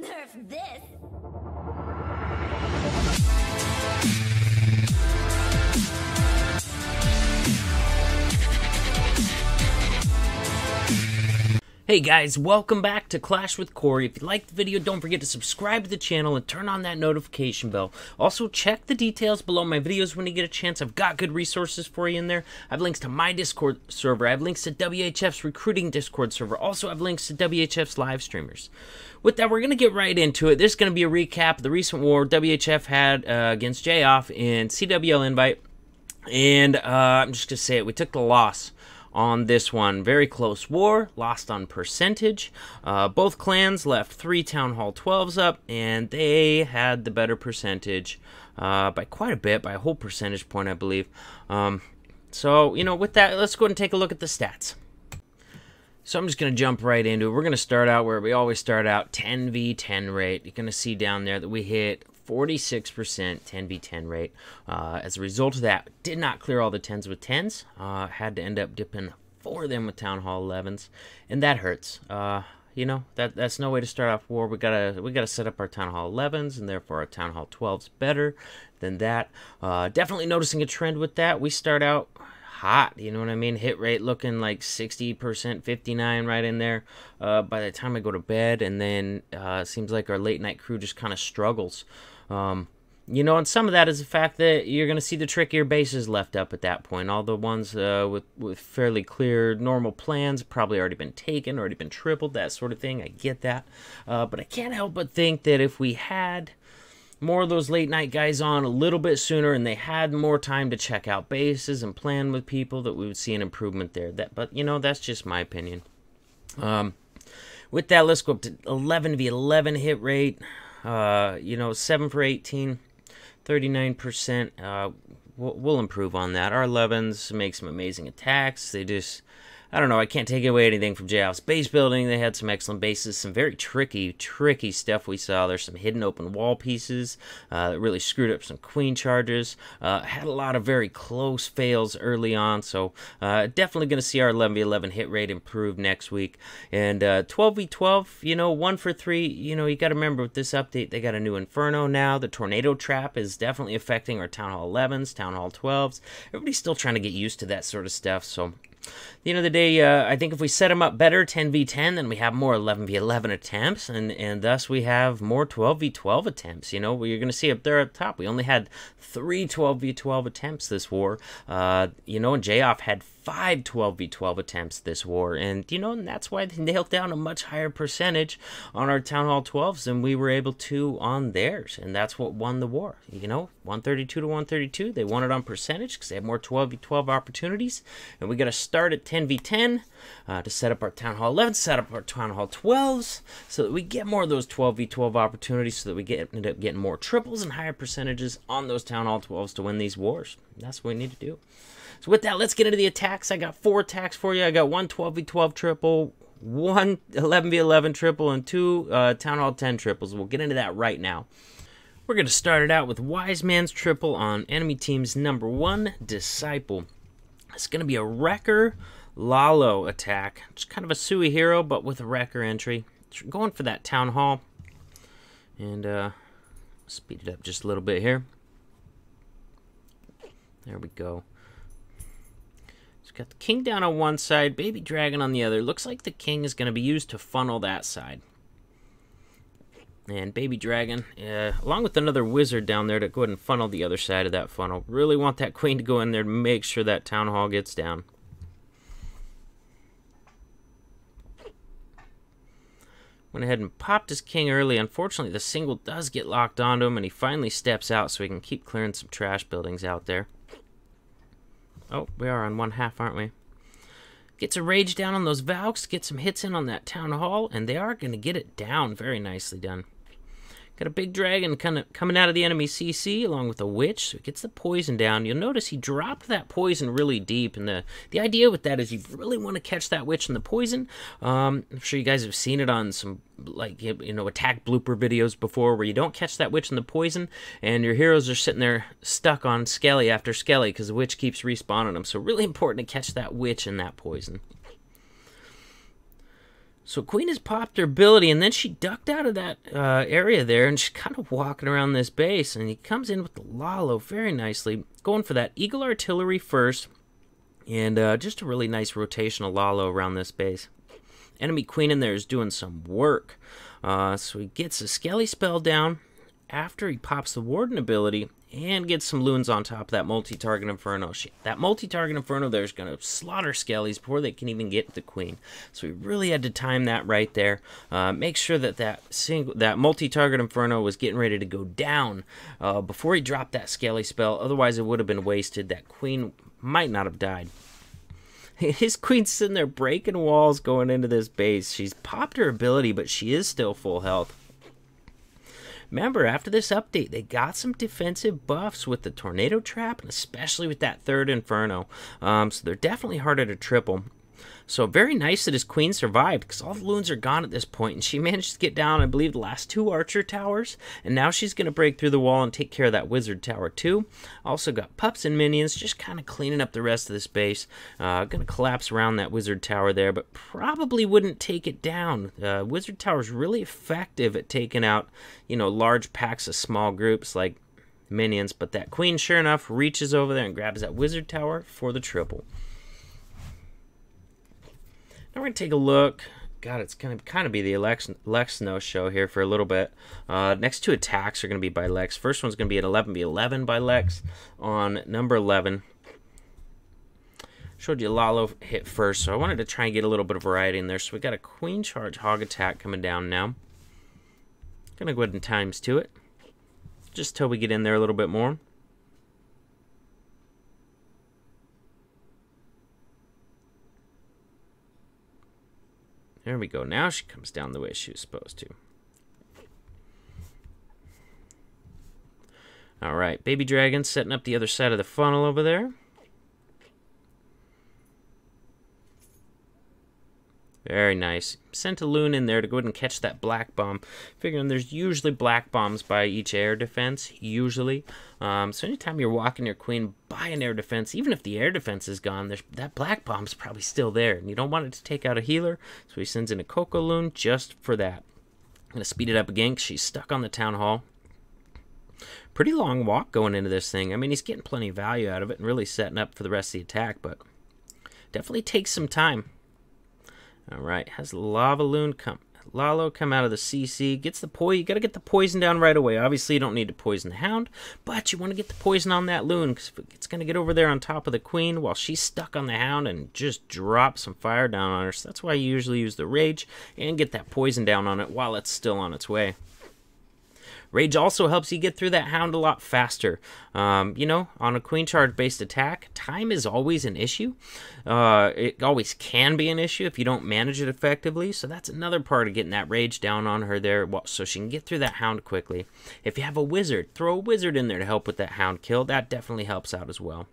Nerf this! Hey guys, welcome back to Clash with Corey. If you liked the video, don't forget to subscribe to the channel and turn on that notification bell. Also, check the details below my videos when you get a chance. I've got good resources for you in there. I have links to my Discord server. I have links to WHF's recruiting Discord server. Also, I have links to WHF's live streamers. With that, we're going to get right into it. There's going to be a recap of the recent war WHF had against JOF in CWL Invite. And I'm just going to say it. We took the loss on this one. Very close war, lost on percentage. Both clans left 3 Town Hall 12s up, and they had the better percentage by quite a bit, by a whole percentage point, I believe. So, you know, with that, let's go ahead and take a look at the stats. So I'm just going to jump right into it. We're going to start out where we always start out, 10v10 rate. You're going to see down there that we hit 46% 10v10 rate. As a result of that, did not clear all the 10s with 10s. Had to end up dipping 4 of them with Town Hall 11s, and that hurts. You know, that's no way to start off war. We gotta set up our Town Hall 11s, and therefore our Town Hall 12s better than that. Definitely noticing a trend with that. We start out hot, you know what I mean? Hit rate looking like 60%, 59 right in there by the time I go to bed, and then it seems like our late night crew just kind of struggles. You know, and some of that is the fact that you're going to see the trickier bases left up at that point. All the ones with fairly clear normal plans probably already been taken, already been tripled, that sort of thing. I get that. But I can't help but think that if we had more of those late night guys on a little bit sooner and they had more time to check out bases and plan with people, that we would see an improvement there. But, you know, that's just my opinion. With that, let's go up to 11v11 hit rate. You know, 7 for 18, 39%. We'll improve on that. Our 11s make some amazing attacks. They just, I don't know, I can't take away anything from JOF's base building. They had some excellent bases, some very tricky stuff we saw. There's some hidden open wall pieces that really screwed up some queen charges. Had a lot of very close fails early on, so definitely going to see our 11v11 hit rate improve next week. And 12v12, you know, 1 for 3, you know, you got to remember with this update, they got a new Inferno now. The Tornado Trap is definitely affecting our Town Hall 11s, Town Hall 12s. Everybody's still trying to get used to that sort of stuff, so at the end of the day, I think if we set them up better 10v10, then we have more 11v11 attempts, and thus we have more 12v12 attempts. You know, you're going to see up there at the top, we only had 3 12v12 attempts this war. You know, and JOF had 5 12v12 attempts this war, and you know, and that's why they nailed down a much higher percentage on our Town Hall 12s than we were able to on theirs, and that's what won the war. You know, 132 to 132, they won it on percentage because they had more 12v12 opportunities, and we got to start at 10v10 to set up our Town Hall 11, set up our Town Hall 12s, so that we get more of those 12v12 opportunities, so that we end up getting more triples and higher percentages on those Town Hall 12s to win these wars. That's what we need to do. So with that, let's get into the attacks. I got 4 attacks for you. I got 1 12v12 triple, 1 11v11 triple, and 2 Town Hall 10 triples. We'll get into that right now. We're going to start it out with Wise Man's triple on enemy team's number 1, Disciple. It's going to be a Wrecker Lalo attack. Just kind of a Sui hero, but with a Wrecker entry. Going for that Town Hall. And speed it up just a little bit here. There we go. Got the king down on one side, baby dragon on the other. Looks like the king is going to be used to funnel that side. And baby dragon, along with another wizard down there to go ahead and funnel the other side of that funnel. Really want that queen to go in there to make sure that Town Hall gets down. Went ahead and popped his king early. Unfortunately, the single does get locked onto him, and he finally steps out so he can keep clearing some trash buildings out there. Oh, we are on 1/2, aren't we? Gets a rage down on those Valks, get some hits in on that Town Hall, and they are going to get it down. Very nicely done. Got a big dragon kind of coming out of the enemy CC along with a witch, so it gets the poison down. You'll notice he dropped that poison really deep, and the idea with that is you really want to catch that witch in the poison. I'm sure you guys have seen it on some, like, you know, attack blooper videos before where you don't catch that witch in the poison, and your heroes are sitting there stuck on Skelly after Skelly because the witch keeps respawning them. So really important to catch that witch in that poison. So Queen has popped her ability, and then she ducked out of that area there, and she's kind of walking around this base, and he comes in with the Lalo very nicely, going for that Eagle Artillery first, and just a really nice rotational Lalo around this base. Enemy Queen in there is doing some work. So he gets a Skelly spell down after he pops the Warden ability and gets some loons on top of that multi-target Inferno. That multi-target Inferno there is going to slaughter Skellies before they can even get the Queen. So he really had to time that right there. Make sure that that multi-target Inferno was getting ready to go down before he dropped that Skelly spell. Otherwise, it would have been wasted. That Queen might not have died. His Queen's sitting there breaking walls going into this base. She's popped her ability, but she is still full health. Remember, after this update, they got some defensive buffs with the Tornado Trap, and especially with that third Inferno. So they're definitely harder to triple. So very nice that his Queen survived, because all the loons are gone at this point, and she managed to get down, I believe, the last 2 Archer Towers, and now she's going to break through the wall and take care of that Wizard Tower too. Also got pups and minions, just kind of cleaning up the rest of this base. Going to collapse around that Wizard Tower there, but probably wouldn't take it down. Wizard Tower is really effective at taking out, you know, large packs of small groups like minions, but that Queen, sure enough, reaches over there and grabs that Wizard Tower for the triple. Now we're going to take a look. God, it's going to kind of be the Lex no-show here for a little bit. Next 2 attacks are going to be by Lex. First one's going to be at 11v11 by Lex on number 11. Showed you Lalo hit first, so I wanted to try and get a little bit of variety in there. So we got a Queen Charge Hog attack coming down now. Going to go ahead and times 2 it, just till we get in there a little bit more. There we go. Now she comes down the way she was supposed to. All right, Baby Dragon setting up the other side of the funnel over there. Very nice. Sent a loon in there to go ahead and catch that black bomb. Figuring there's usually black bombs by each air defense, usually. So anytime you're walking your Queen by an air defense, even if the air defense is gone, that black bomb's probably still there. And you don't want it to take out a healer, so he sends in a Coco loon just for that. I'm going to speed it up again because she's stuck on the Town Hall. Pretty long walk going into this thing. I mean, he's getting plenty of value out of it and really setting up for the rest of the attack, but definitely takes some time. All right, has Lalo come out of the CC, gets the poison. You got to get the poison down right away. Obviously, you don't need to poison the Hound, but you want to get the poison on that loon because it's going to get over there on top of the Queen while she's stuck on the Hound and just drop some fire down on her. So that's why you usually use the Rage and get that poison down on it while it's still on its way. Rage also helps you get through that Hound a lot faster. You know, on a Queen Charge-based attack, time is always an issue. It always can be an issue if you don't manage it effectively. So that's another part of getting that Rage down on her there so she can get through that Hound quickly. If you have a Wizard, throw a Wizard in there to help with that Hound kill. That definitely helps out as well.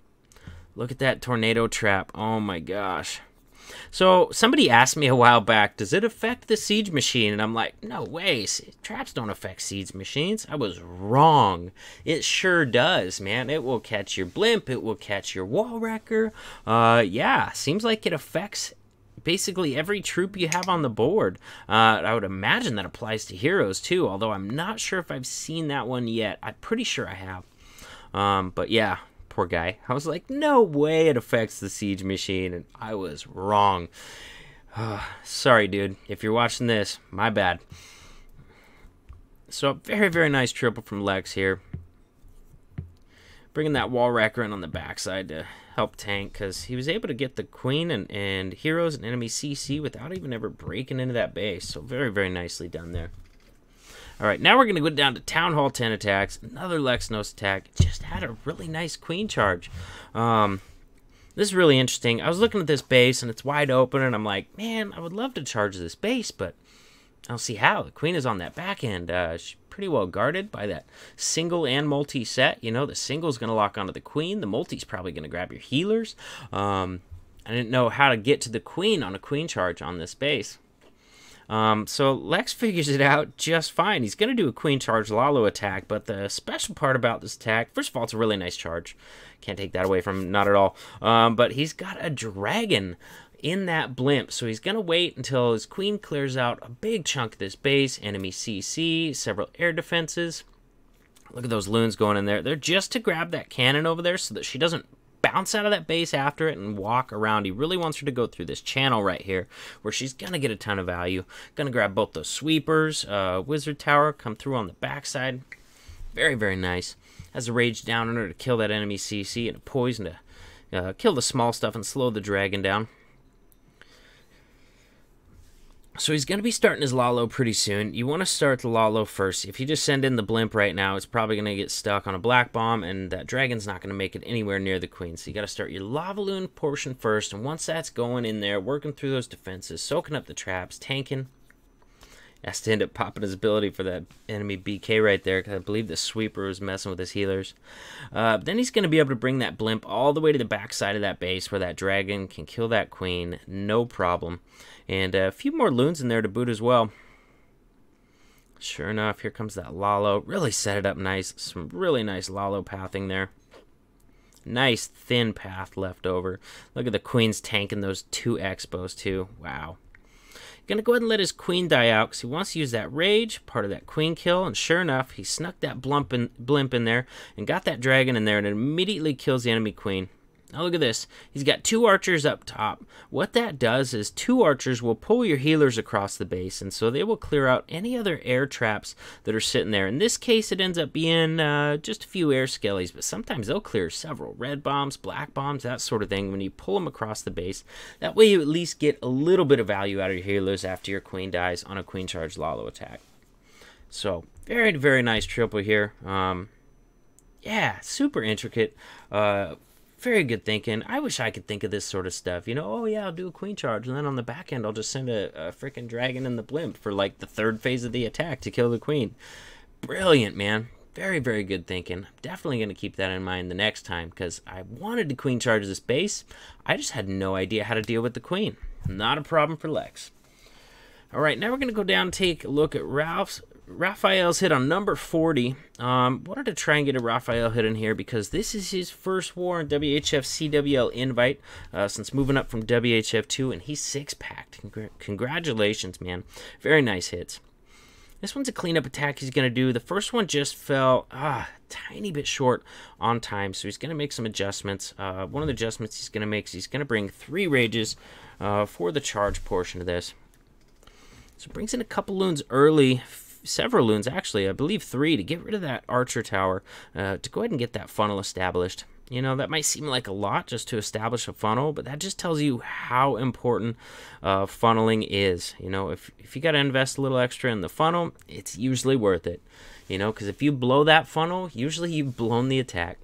Look at that Tornado Trap. Oh my gosh. So somebody asked me a while back, does it affect the siege machine? And I'm like, no way, traps don't affect siege machines. I was wrong. It sure does, man. It will catch your blimp. It will catch your wall wrecker. Yeah, seems like it affects basically every troop you have on the board. I would imagine that applies to heroes too, although I'm not sure if I've seen that one yet. I'm pretty sure I have. But yeah. Poor guy. I was like, no way it affects the siege machine, and I was wrong. Sorry, dude. If you're watching this, my bad. So, very, very nice triple from Lex here. Bringing that wall wrecker in on the backside to help tank, because he was able to get the Queen and heroes and enemy CC without even ever breaking into that base. So, very, very nicely done there. All right, now we're going to go down to Town Hall 10 attacks. Another Lexnos attack. Just had a really nice Queen Charge. This is really interesting. I was looking at this base, and it's wide open, and I'm like, man, I would love to charge this base, but I don't see how. The Queen is on that back end. She's pretty well guarded by that single and multi set. You know, the single's going to lock onto the Queen. The multi's probably going to grab your healers. I didn't know how to get to the Queen on a Queen Charge on this base. So Lex figures it out just fine. He's going to do a Queen Charge Lalo attack, but the special part about this attack, first of all, it's a really nice charge. Can't take that away from him, not at all. But he's got a dragon in that blimp. So he's going to wait until his queen clears out a big chunk of this base, enemy CC, several air defenses. Look at those loons going in there. They're just to grab that cannon over there so that she doesn't bounce out of that base after it and walk around. He really wants her to go through this channel right here where she's going to get a ton of value. Going to grab both those sweepers, wizard tower, come through on the backside. Very, very nice. Has a rage down on her to kill that enemy CC and a poison to kill the small stuff and slow the dragon down. So he's going to be starting his Lalo pretty soon. You want to start the Lalo first. If you just send in the blimp right now, it's probably going to get stuck on a black bomb, and that dragon's not going to make it anywhere near the queen. So you got to start your lava loon portion first, and once that's going in there, working through those defenses, soaking up the traps, tanking. Has to end up popping his ability for that enemy BK right there, because I believe the sweeper was messing with his healers. Then he's going to be able to bring that blimp all the way to the back side of that base where that dragon can kill that queen, no problem. And a few more loons in there to boot as well. Sure enough, here comes that Lalo. Really set it up nice. Some really nice Lalo pathing there. Nice thin path left over. Look at the queens tanking those 2 expos too. Wow. Gonna go ahead and let his queen die out because he wants to use that rage, part of that queen kill, and sure enough, he snuck that blimp in there and got that dragon in there, and it immediately kills the enemy queen. Now look at this. He's got 2 archers up top. What that does is 2 archers will pull your healers across the base, and so they will clear out any other air traps that are sitting there. In this case, it ends up being just a few air skellies, but sometimes they'll clear several red bombs, black bombs, that sort of thing when you pull them across the base. That way you at least get a little bit of value out of your healers after your queen dies on a queen charge Lalo attack. So very, very nice triple here. Yeah, super intricate. Very good thinking. I wish I could think of this sort of stuff. You know, oh yeah, I'll do a queen charge, and then on the back end, I'll just send a freaking dragon in the blimp for like the 3rd phase of the attack to kill the queen. Brilliant, man. Very, very good thinking. I'm definitely going to keep that in mind the next time because I wanted to queen charge this base. I just had no idea how to deal with the queen. Not a problem for Lex. All right, now we're going to go down and take a look at Raphael's hit on number 40. Wanted to try and get a Raphael hit in here because this is his first war in WHF CWL invite since moving up from WHF2, and he's 6-packed. Congratulations, man. Very nice hits. This one's a cleanup attack he's going to do. The first one just fell a tiny bit short on time, so he's going to make some adjustments. One of the adjustments he's going to make is he's going to bring 3 rages for the charge portion of this. So it brings in a couple loons early, several loons actually, I believe 3, to get rid of that archer tower, to go ahead and get that funnel established. You know, that might seem like a lot just to establish a funnel, but that just tells you how important funneling is. You know, if you got to invest a little extra in the funnel, it's usually worth it. You know, because if you blow that funnel, usually you've blown the attack.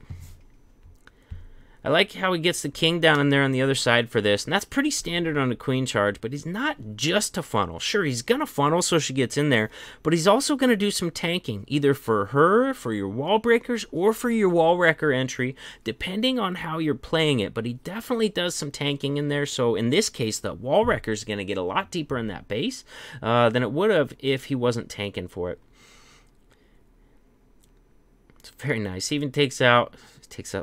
I like how he gets the king down in there on the other side for this, and that's pretty standard on a queen charge, but he's not just a funnel. Sure, he's going to funnel so she gets in there, but he's also going to do some tanking, either for her, for your wall breakers, or for your wall wrecker entry, depending on how you're playing it, but he definitely does some tanking in there, so in this case, the wall wrecker is going to get a lot deeper in that base than it would have if he wasn't tanking for it. It's very nice. He even takes out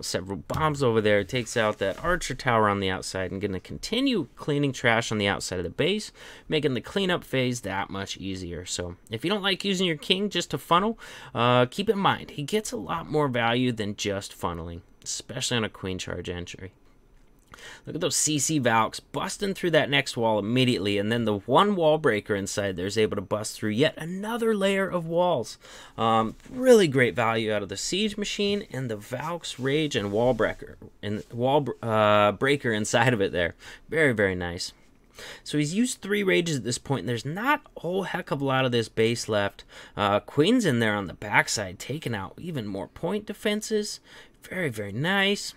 several bombs over there. Takes out that archer tower on the outside and going to continue cleaning trash on the outside of the base, making the cleanup phase that much easier. So if you don't like using your king just to funnel, keep in mind he gets a lot more value than just funneling, especially on a queen charge entry. Look at those CC Valks busting through that next wall immediately, and then the one wall breaker inside there is able to bust through yet another layer of walls. Really great value out of the siege machine and the Valks rage and wall breaker breaker inside of it there. Very, very nice. So he's used 3 rages at this point, and there's not a whole heck of a lot of this base left. Queen's in there on the backside, taking out even more point defenses. Very, very nice.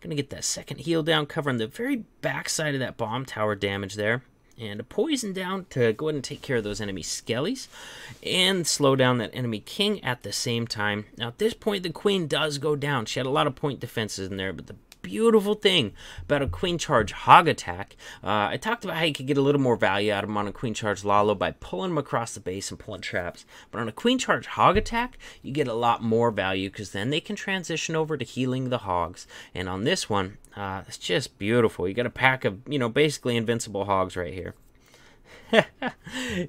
Gonna get that second heal down, covering the very backside of that bomb tower damage there. And a poison down to go ahead and take care of those enemy skellies and slow down that enemy king at the same time. Now at this point the queen does go down. She had a lot of point defenses in there, but the beautiful thing about a queen charge hog attack. I talked about how you could get a little more value out of them on a queen charge Lalo by pulling them across the base and pulling traps. But on a queen charge hog attack, you get a lot more value because then they can transition over to healing the hogs. And on this one, it's just beautiful. You got a pack of, basically invincible hogs right here.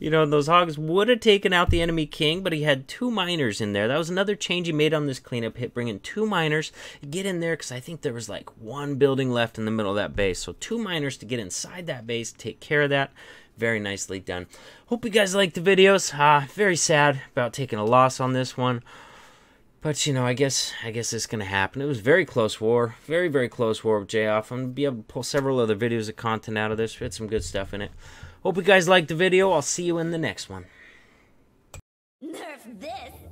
Those hogs would have taken out the enemy king, but he had 2 miners in there. That was another change he made on this cleanup hit, bringing 2 miners. Get in there, because I think there was like 1 building left in the middle of that base. So 2 miners to get inside that base, take care of that. Very nicely done. Hope you guys liked the videos. Very sad about taking a loss on this one. But, I guess it's going to happen. It was very close war. Very, very close war with J-Off. I'm going to be able to pull several other videos of content out of this. We had some good stuff in it. Hope you guys liked the video. I'll see you in the next one. Nerf this!